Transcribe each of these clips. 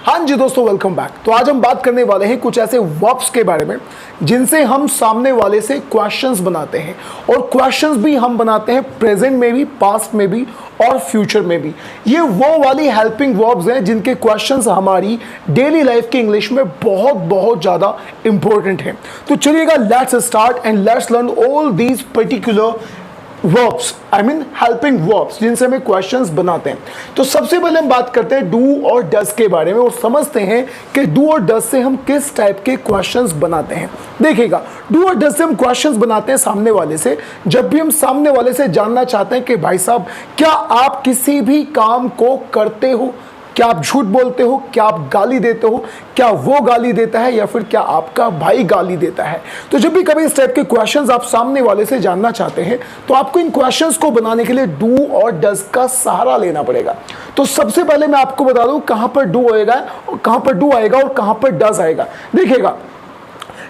हाँ जी दोस्तों, welcome back. तो आज हम बात करने वाले हैं कुछ ऐसे वर्ब्स के बारे में जिनसे हम सामने वाले से क्वेश्चंस बनाते हैं, और क्वेश्चंस भी हम बनाते हैं प्रेजेंट में भी, पास्ट में भी और फ्यूचर में भी। ये वो वाली हेल्पिंग वर्ब्स हैं जिनके क्वेश्चंस हमारी डेली लाइफ की इंग्लिश में बहुत ज़्यादा इंपॉर्टेंट हैं। तो चलिएगा, let's start and let's learn all these particular verbs, I mean helping verbs जिनसे हमें क्वेश्चंस बनाते हैं। तो सबसे पहले हम बात करते हैं डू और डज के बारे में और समझते हैं कि डू और डज से हम किस टाइप के क्वेश्चंस बनाते हैं। देखिएगा, डू और डज से हम क्वेश्चंस बनाते हैं सामने वाले से जब भी हम सामने वाले से जानना चाहते हैं कि भाई साहब, क्या आप किसी भी काम को करते हो, क्या आप झूठ बोलते हो, क्या आप गाली देते हो, क्या वो गाली देता है या फिर क्या आपका भाई गाली देता है। तो जब भी कभी इस टाइप के क्वेश्चंस आप सामने वाले से जानना चाहते हैं तो आपको इन क्वेश्चंस को बनाने के लिए डू और डज का सहारा लेना पड़ेगा। तो सबसे पहले मैं आपको बता दूं कहां पर डू आएगा, कहां पर डू आएगा और कहां पर डज आएगा। देखिएगा,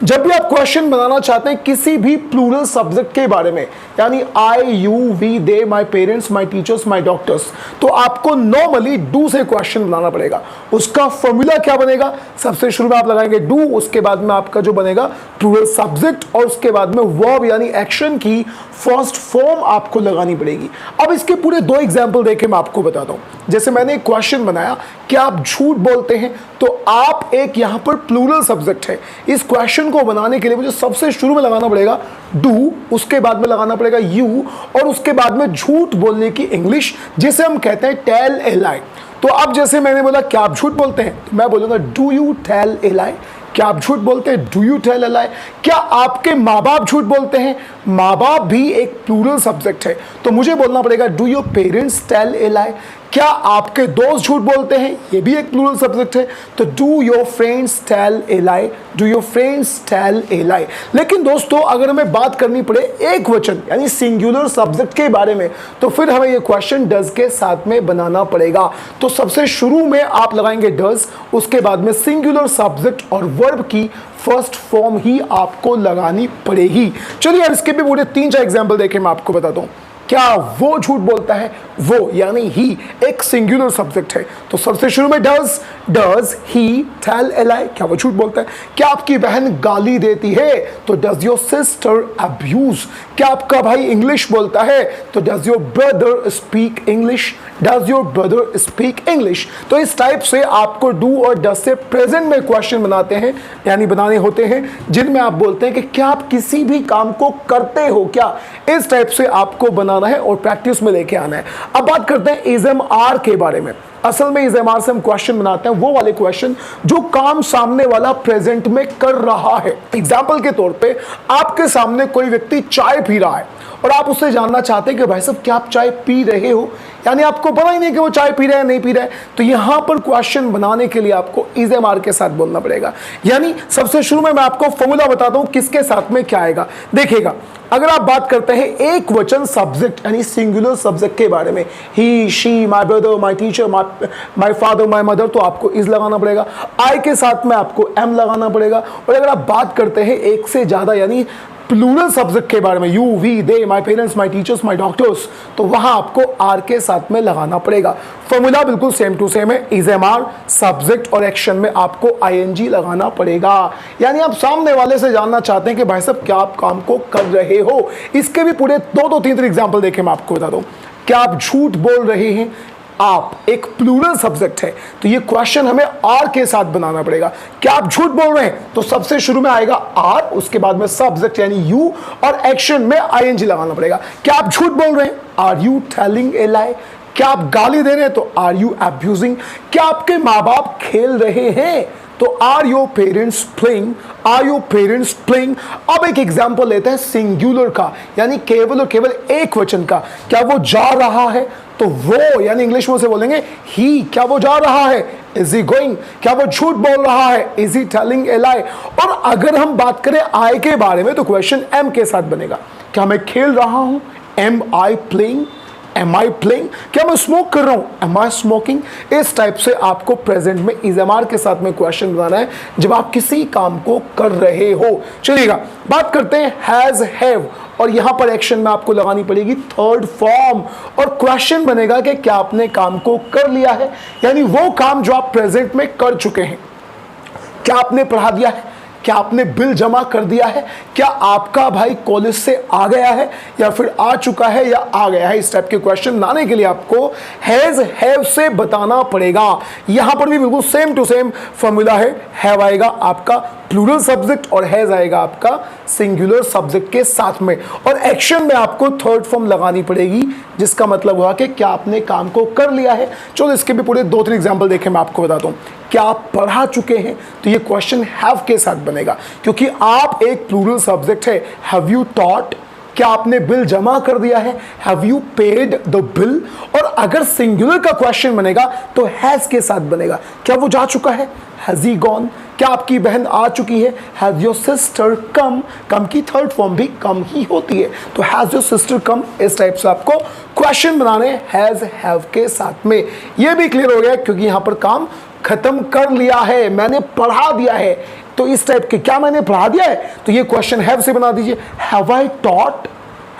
जब भी आप क्वेश्चन बनाना चाहते हैं किसी भी प्लूरल सब्जेक्ट के बारे में, यानी I, you, we, they, my parents, my teachers, my doctors, तो आपको नॉर्मली डू से क्वेश्चन बनाना पड़ेगा। उसका फॉर्मूला क्या बनेगा? सबसे शुरू में आप लगाएंगे डू, उसके बाद में आपका जो बनेगा प्लूरल सब्जेक्ट, और उसके बाद में वर्ब यानी एक्शन की फर्स्ट फॉर्म आपको लगानी पड़ेगी। अब इसके पूरे दो एग्जाम्पल देके मैं आपको बताता हूं। जैसे मैंने एक क्वेश्चन बनाया कि आप झूठ बोलते हैं, तो आप एक यहां पर प्लूरल सब्जेक्ट है। इस क्वेश्चन को बनाने के लिए मुझे सबसे शुरू में लगाना पड़ेगा डू, उसके बाद में लगाना पड़ेगा यू, और उसके बाद में झूठ बोलने की इंग्लिश जिसे हम कहते हैं टेल ए लाई। तो अब जैसे मैंने बोला क्या आप झूठ बोलते हैं, तो मैं बोलूंगा do you tell a lie. क्या आप झूठ बोलते हैं? Do you tell a lie. क्या आपके माँ बाप झूठ बोलते हैं? माँ बाप भी एक प्लूरल सब्जेक्ट है, तो मुझे बोलना पड़ेगा do your parents tell a lie. क्या आपके दोस्त झूठ बोलते हैं? ये भी एक प्लूरल सब्जेक्ट है, तो do your friends tell a lie, do your friends tell a lie. लेकिन दोस्तों, अगर हमें बात करनी पड़े एक वचन यानी सिंगुलर सब्जेक्ट के बारे में, तो फिर हमें ये क्वेश्चन डज के साथ में बनाना पड़ेगा। तो सबसे शुरू में आप लगाएंगे डज, उसके बाद में सिंगुलर सब्जेक्ट और वर्ब की फर्स्ट फॉर्म ही आपको लगानी पड़ेगी। चलिए अब इसके भी पूरे 3-4 एग्जाम्पल देके मैं आपको बताता हूँ। क्या वो झूठ बोलता है? वो यानी ही एक सिंगुलर सब्जेक्ट है, तो सबसे शुरू में does he tell a lie. क्या वो झूठ बोलता है? क्या आपकी बहन गाली देती है? तो डज योर सिस्टर अब्यूज। क्या आपका भाई इंग्लिश बोलता है? तो does your brother speak English, does your brother speak English. तो इस टाइप से आपको डू और डज से प्रेजेंट में क्वेश्चन बनाते हैं, यानी बनाने होते हैं, जिनमें आप बोलते हैं कि क्या आप किसी भी काम को करते हो क्या। इस टाइप से आपको बनाना है और प्रैक्टिस में लेके आना है। अब बात करते हैं इज एम आर के बारे में। असल में इज एम आर से हम क्वेश्चन बनाते हैं वो वाले क्वेश्चन जो काम सामने वाला प्रेजेंट में कर रहा है। एग्जाम्पल के तौर पे आपके सामने कोई व्यक्ति चाय पी रहा है और आप उससे जानना चाहते हैं कि भाई साहब क्या आप चाय पी रहे हो, यानी आपको पता ही नहीं कि वो चाय पी रहा है नहीं पी रहा है। तो यहां पर क्वेश्चन बनाने के लिए आपको इज एम आर के साथ बोलना पड़ेगा। यानी सबसे शुरू में मैं आपको फॉर्मूला बताता हूं किसके साथ में क्या आएगा। देखिएगा, अगर आप बात करते हैं एक वचन सब्जेक्ट यानी सिंगुलर सब्जेक्ट के बारे में, he, she, my brother, my teacher, my father, my mother, तो आपको इज लगाना पड़ेगा। आई के साथ में आपको एम लगाना पड़ेगा। और अगर आप बात करते हैं एक से ज्यादा यानी प्लूरल सब्जेक्ट के बारे में, you, we, they, my parents, my teachers, my doctors, तो वहां आपको आर के साथ में लगाना पड़ेगा। फॉर्मूला बिल्कुल सेम टू सेम है। इज एम आर, सब्जेक्ट और एक्शन में आपको आईएनजी लगाना पड़ेगा। यानी आप सामने वाले से जानना चाहते हैं कि भाई साहब क्या आप काम को कर रहे हो। इसके भी पूरे 2-3 एग्जाम्पल देखे मैं आपको बता दूं। क्या आप झूठ बोल रहे हैं? आप एक प्लूरल सब्जेक्ट है, तो ये क्वेश्चन हमें आर के साथ बनाना पड़ेगा। क्या आप झूठ बोल रहे हैं? तो सबसे शुरू में आएगा आर, उसके बाद में सब्जेक्ट यानी यू, और एक्शन में आईएनजी लगाना पड़ेगा। क्या आप झूठ बोल रहे हैं? Are you telling a lie. क्या आप गाली दे रहे हैं? तो आर यू अब्यूजिंग। क्या आपके माँ बाप खेल रहे हैं? तो are your parents playing, are your parents playing. अब एक एग्जाम्पल लेते हैं सिंगुलर का, यानी केवल और केवल एक वचन का। क्या वो जा रहा है? तो वो यानी इंग्लिश में उसे बोलेंगे ही। क्या वो जा रहा है? Is he going. क्या वो झूठ बोल रहा है? इज ही टेलिंग ए लाई। और अगर हम बात करें आई के बारे में, तो क्वेश्चन एम के साथ बनेगा। क्या मैं खेल रहा हूं? Am I playing, am I playing. क्या मैं स्मोक कर रहा हूं? Am I smoking. इस टाइप से आपको प्रेजेंट में इज एम आर के साथ में क्वेश्चन बनाना है जब आप किसी काम को कर रहे हो। चलिएगा, बात करते हैं हैज, हैव और यहां पर एक्शन में आपको लगानी पड़ेगी थर्ड फॉर्म, और क्वेश्चन बनेगा कि क्या आपने काम को कर लिया है, यानी वो काम जो आप प्रेजेंट में कर चुके हैं। क्या आपने पढ़ा दिया है, क्या आपने बिल जमा कर दिया है, क्या आपका भाई कॉलेज से आ गया है या फिर आ चुका है या आ गया है। इस टाइप के क्वेश्चन लाने के लिए आपको हैज हैव से बताना पड़ेगा। यहां पर भी बिल्कुल सेम टू सेम फॉर्मूला है, हैव आएगा आपका प्लूरल सब्जेक्ट और हैज आएगा आपका सिंगुलर सब्जेक्ट के साथ में, और एक्शन में आपको थर्ड फॉर्म लगानी पड़ेगी, जिसका मतलब हुआ कि क्या आपने काम को कर लिया है। चलो इसके भी पूरे 2-3 एग्जांपल देखें, मैं आपको बताता हूं। क्या आप पढ़ा चुके हैं, तो ये क्वेश्चन हैव के साथ बनेगा, क्योंकि आप एक प्लूरल सब्जेक्ट है। हैव यू टॉट, क्या आपने बिल जमा कर दिया है, have you paid the bill. और अगर सिंगुलर का क्वेश्चन बनेगा तो हैज के साथ बनेगा। क्या वो जा चुका है, हैज ही गॉन। क्या आपकी बहन आ चुकी है, हैज योर सिस्टर कम। कम की थर्ड फॉर्म भी कम ही होती है, तो हैज योर सिस्टर कम। इस टाइप से आपको क्वेश्चन बनाने हैज हैव के साथ में। ये भी क्लियर हो गया क्योंकि यहां पर काम खत्म कर लिया है, मैंने पढ़ा दिया है। तो इस टाइप के क्या मैंने पढ़ा दिया है, तो ये क्वेश्चन हैव से बना दीजिए। Have I taught,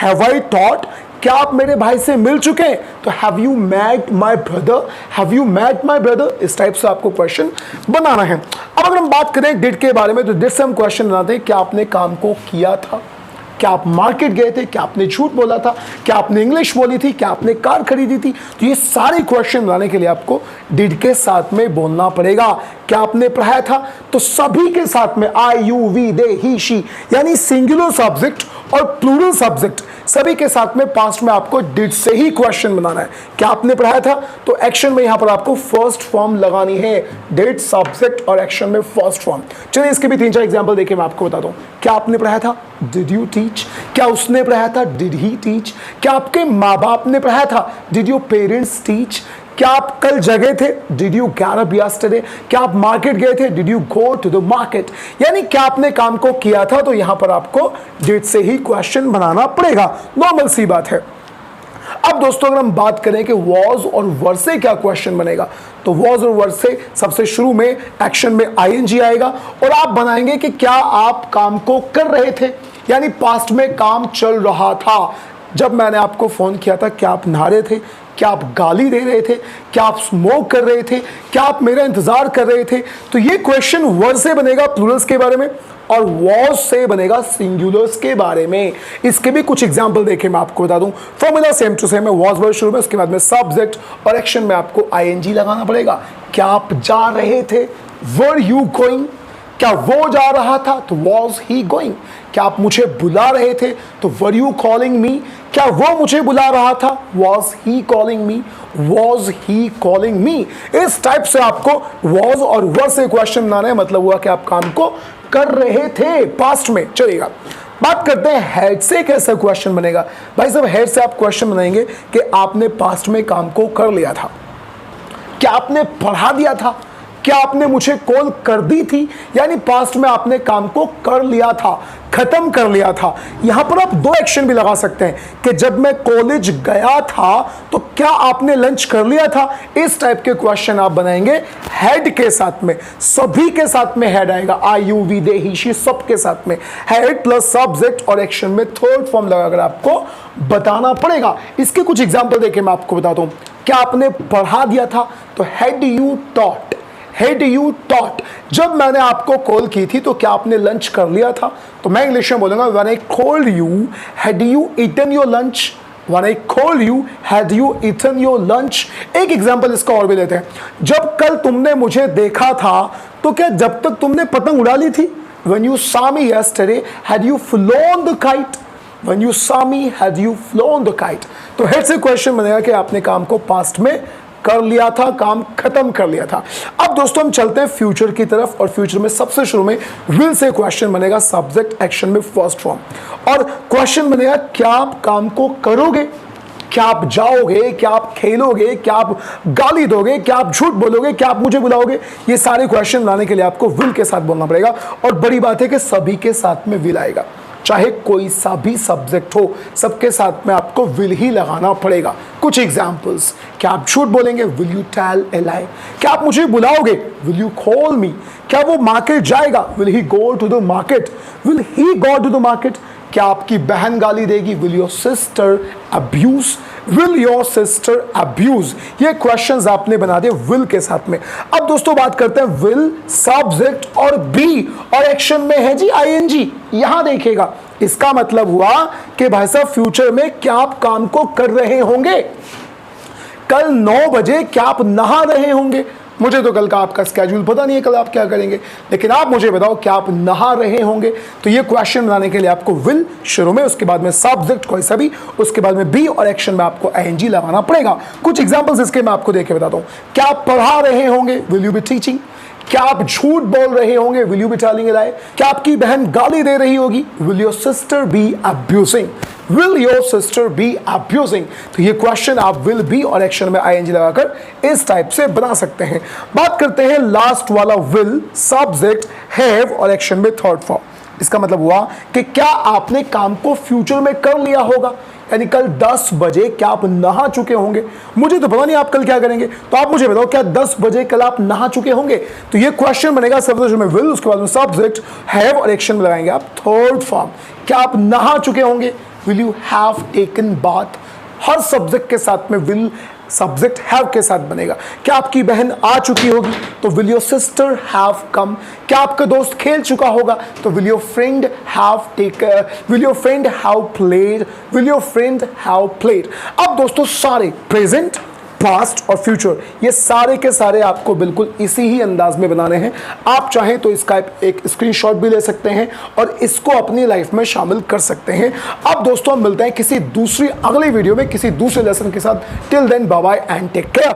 have I taught. क्या आप मेरे भाई से मिल चुके हैं, तो have you met my brother, have you met my brother. इस टाइप से आपको क्वेश्चन बनाना है। अब अगर हम बात करें डिड के बारे में, तो डिड से हम क्वेश्चन बनाते हैं क्या आपने काम को किया था, क्या आप मार्केट गए थे, क्या आपने झूठ बोला था, क्या आपने इंग्लिश बोली थी, क्या आपने कार खरीदी थी। तो ये सारे क्वेश्चन बनाने के लिए आपको डिड के साथ में बोलना पड़ेगा। क्या आपने पढ़ाया था, तो सभी के साथ में I you we they he she, यानी सिंगुलर सब्जेक्ट और प्लूरल सब्जेक्ट सभी के साथ में पास्ट में आपको डिड से ही क्वेश्चन बनाना है। क्या आपने पढ़ाया था, तो एक्शन में यहां पर आपको फर्स्ट फॉर्म लगानी है, डिड सब्जेक्ट और एक्शन में फर्स्ट फॉर्म। चलिए इसके भी 3-4 एग्जांपल देखिए, मैं आपको बताता हूं। क्या आपने पढ़ाया था, डिड यू टीच। क्या उसने पढ़ाया था, डिड ही टीच। क्या आपके माँ बाप ने पढ़ाया था, डिड योर पेरेंट्स टीच। क्या आप कल जगह थे, did you get up yesterday. क्या आप मार्केट गए थे, did you go to the market. यानी क्या आपने काम को किया था, तो यहां पर आपको डिड से ही क्वेश्चन बनाना पड़ेगा, नॉर्मल सी बात है। अब दोस्तों अगर हम बात करें कि वॉज और वर से क्या क्वेश्चन बनेगा, तो वॉज और वर से सबसे शुरू में एक्शन में आईएनजी आएगा और आप बनाएंगे कि क्या आप काम को कर रहे थे, यानी पास्ट में काम चल रहा था। जब मैंने आपको फोन किया था, क्या आप नहा रहे थे, क्या आप गाली दे रहे थे, क्या आप स्मोक कर रहे थे, क्या आप मेरा इंतजार कर रहे थे। तो ये क्वेश्चन वर से बनेगा प्लूरल्स के बारे में और वॉज से बनेगा सिंगुलर्स के बारे में। इसके भी कुछ एग्जांपल देखें, मैं आपको बता दूं। फॉर्मूला सेम टू सेम है, वॉज वर्ड शुरू में, उसके बाद में सब्जेक्ट और एक्शन में आपको आईएनजी लगाना पड़ेगा। क्या आप जा रहे थे, वर यू गोइंग। क्या वो जा रहा था, तो वॉज ही गोइंग। क्या आप मुझे बुला रहे थे, तो वर यू कॉलिंग मी। क्या वो मुझे बुला रहा था, was he calling me, was he calling me. इस टाइप से आपको वॉज और वर से क्वेश्चन बनाना है, मतलब हुआ कि आप काम को कर रहे थे पास्ट में। चलिएगा बात करते हैं हैड से कैसा क्वेश्चन बनेगा। भाई साहब हैड से आप क्वेश्चन बनाएंगे कि आपने पास्ट में काम को कर लिया था, क्या आपने पढ़ा दिया था, क्या आपने मुझे कॉल कर दी थी, यानी पास्ट में आपने काम को कर लिया था, खत्म कर लिया था। यहां पर आप 2 एक्शन भी लगा सकते हैं कि जब मैं कॉलेज गया था तो क्या आपने लंच कर लिया था। इस टाइप के क्वेश्चन आप बनाएंगे हैड के साथ में, सभी के साथ में हैड आएगा, I you we they he she, सब के साथ में हैड प्लस सब्जेक्ट और एक्शन में थर्ड फॉर्म लगाकर आपको बताना पड़ेगा। इसके कुछ एग्जांपल देके मैं आपको बताता हूं। क्या आपने पढ़ा दिया था, तो had you taught, had you taught. जब मैंने आपको कॉल की थी तो क्या आपने लंच कर लिया था, तो मैं इंग्लिश में बोलूंगा when I called you had you eaten your lunch, when I called you had you eaten your lunch. एक एग्जांपल इसका और भी लेते हैं। जब कल तुमने मुझे देखा था, तो क्या जब तक तुमने पतंग उड़ा ली थी, when you saw me yesterday had you phloem the kite, when you saw me had you phloem the kite. तो हेड से क्वेश्चन बनेगा कि आपने काम को पास्ट में कर लिया था, काम खत्म कर लिया था। अब दोस्तों हम चलते हैं फ्यूचर की तरफ, और फ्यूचर में सबसे शुरू में विल से क्वेश्चन बनेगा, सब्जेक्ट एक्शन में फर्स्ट फॉर्म, और क्वेश्चन बनेगा क्या आप काम को करोगे, क्या आप जाओगे, क्या आप खेलोगे, क्या आप गाली दोगे, क्या आप झूठ बोलोगे, क्या आप मुझे बुलाओगे। ये सारे क्वेश्चन लाने के लिए आपको विल के साथ बोलना पड़ेगा, और बड़ी बात है कि सभी के साथ में विल आएगा, चाहे कोई सा भी सब्जेक्ट हो, सबके साथ में आपको विल ही लगाना पड़ेगा। कुछ एग्जाम्पल्स, क्या आप झूठ बोलेंगे? Will you tell a lie? क्या आप मुझे बुलाओगे? Will you call me? क्या वो मार्केट जाएगा? Will he go to the market? Will he go to the market? क्या आपकी बहन गाली देगी? Will your sister abuse? Will your sister abuse? ये क्वेश्चंस आपने बना दिए विल के साथ में। अब दोस्तों बात करते हैं विल सब्जेक्ट और बी और एक्शन में है जी आईएनजी। यहां देखिएगा, इसका मतलब हुआ कि भाई साहब फ्यूचर में क्या आप काम को कर रहे होंगे? कल 9 बजे क्या आप नहा रहे होंगे? मुझे तो कल का आपका स्केड्यूल पता नहीं है कल आप क्या करेंगे, लेकिन आप मुझे बताओ क्या आप नहा रहे होंगे? तो ये क्वेश्चन बनाने के लिए आपको विल शुरू में, उसके बाद में सब्जेक्ट कोई सा भी, उसके बाद में बी और एक्शन में आपको आईएनजी लगाना पड़ेगा। कुछ एग्जांपल्स इसके मैं आपको देके बताता हूं। क्या आप पढ़ा रहे होंगे? Will you be teaching? क्या आप झूठ बोल रहे होंगे? Will you be telling a lie? क्या आपकी बहन गाली दे रही होगी? Will your sister be abusing? Will your sister be abusing? तो ये क्वेश्चन आप विल बी और एक्शन में आईएनजी लगाकर इस टाइप से बना सकते हैं। बात करते हैं लास्ट वाला विल सब्जेक्ट हैव और एक्शन में थर्ड फॉर्म। इसका मतलब हुआ कि क्या आपने काम को फ्यूचर में कर लिया होगा? यानी कल 10 बजे क्या आप नहा चुके होंगे? मुझे तो पता नहीं आप कल क्या करेंगे, तो आप मुझे बताओ क्या 10 बजे कल आप नहा चुके होंगे? तो ये क्वेश्चन बनेगा सब्जेक्ट में विल, उसके बाद में सब्जेक्ट हैव और एक्शन में लगाएंगे आप थर्ड फॉर्म। क्या आप नहा चुके होंगे? Will you have taken bath? Her subject के साथ में विल सब्जेक्ट हैव के साथ बनेगा। क्या आपकी बहन आ चुकी होगी? तो will your sister have come? क्या आपका दोस्त खेल चुका होगा? तो will your friend have played? Will your friend have played? अब दोस्तों सारे प्रेजेंट, पास्ट और फ्यूचर ये सारे के सारे आपको बिल्कुल इसी ही अंदाज में बनाने हैं। आप चाहें तो इसका एक स्क्रीनशॉट भी ले सकते हैं और इसको अपनी लाइफ में शामिल कर सकते हैं। अब दोस्तों हम मिलते हैं किसी दूसरी अगली वीडियो में किसी दूसरे लेसन के साथ। Till then bye bye and take care.